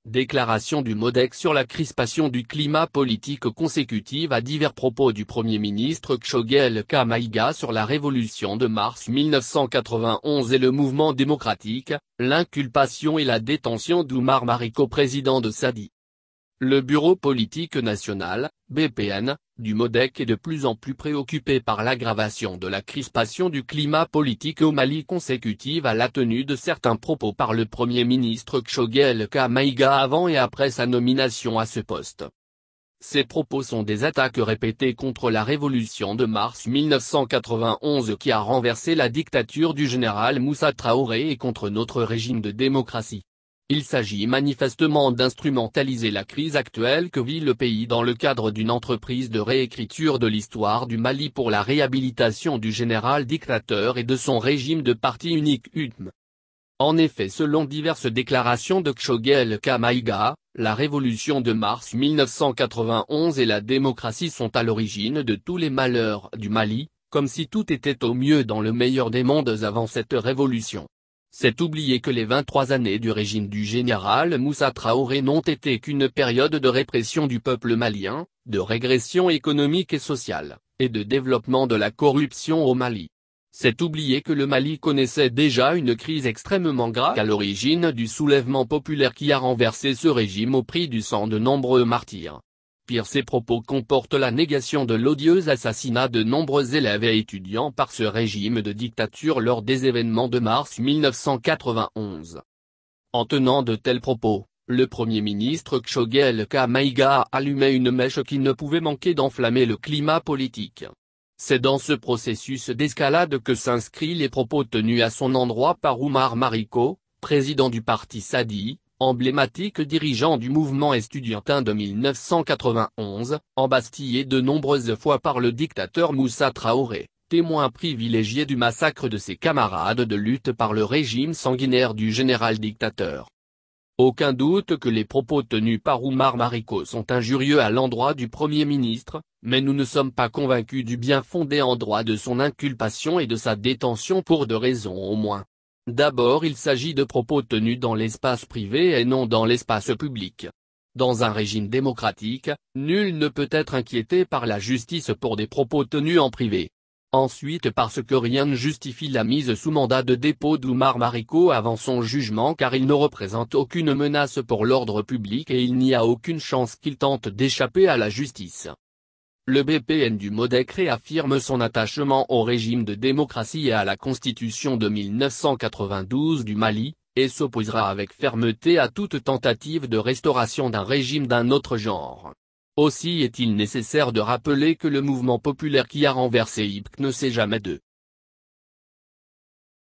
Déclaration du MODEC sur la crispation du climat politique consécutive à divers propos du Premier ministre Choguel Kamaïga sur la révolution de mars 1991 et le mouvement démocratique, l'inculpation et la détention d'Oumar Mariko, président de Sadi. Le Bureau politique national, BPN, du MODEC est de plus en plus préoccupé par l'aggravation de la crispation du climat politique au Mali consécutive à la tenue de certains propos par le Premier ministre Choguel Kamaïga avant et après sa nomination à ce poste. Ces propos sont des attaques répétées contre la révolution de mars 1991 qui a renversé la dictature du général Moussa Traoré et contre notre régime de démocratie. Il s'agit manifestement d'instrumentaliser la crise actuelle que vit le pays dans le cadre d'une entreprise de réécriture de l'histoire du Mali pour la réhabilitation du général dictateur et de son régime de parti unique UDM. En effet, selon diverses déclarations de Choguel Kamaïga, la révolution de mars 1991 et la démocratie sont à l'origine de tous les malheurs du Mali, comme si tout était au mieux dans le meilleur des mondes avant cette révolution. C'est oublier que les 23 années du régime du général Moussa Traoré n'ont été qu'une période de répression du peuple malien, de régression économique et sociale, et de développement de la corruption au Mali. C'est oublier que le Mali connaissait déjà une crise extrêmement grave à l'origine du soulèvement populaire qui a renversé ce régime au prix du sang de nombreux martyrs. Pire, ces propos comportent la négation de l'odieux assassinat de nombreux élèves et étudiants par ce régime de dictature lors des événements de mars 1991. En tenant de tels propos, le Premier ministre Choguel Kamaïga a allumé une mèche qui ne pouvait manquer d'enflammer le climat politique. C'est dans ce processus d'escalade que s'inscrivent les propos tenus à son endroit par Oumar Mariko, président du parti Sadi, emblématique dirigeant du mouvement estudiantin de 1991, embastillé de nombreuses fois par le dictateur Moussa Traoré, témoin privilégié du massacre de ses camarades de lutte par le régime sanguinaire du général dictateur. Aucun doute que les propos tenus par Oumar Mariko sont injurieux à l'endroit du Premier ministre, mais nous ne sommes pas convaincus du bien fondé en droit de son inculpation et de sa détention pour deux raisons au moins. D'abord, il s'agit de propos tenus dans l'espace privé et non dans l'espace public. Dans un régime démocratique, nul ne peut être inquiété par la justice pour des propos tenus en privé. Ensuite, parce que rien ne justifie la mise sous mandat de dépôt d'Oumar Mariko avant son jugement car il ne représente aucune menace pour l'ordre public et il n'y a aucune chance qu'il tente d'échapper à la justice. Le BPN du MODEC réaffirme son attachement au régime de démocratie et à la constitution de 1992 du Mali, et s'opposera avec fermeté à toute tentative de restauration d'un régime d'un autre genre. Aussi est-il nécessaire de rappeler que le mouvement populaire qui a renversé IPC ne s'est jamais de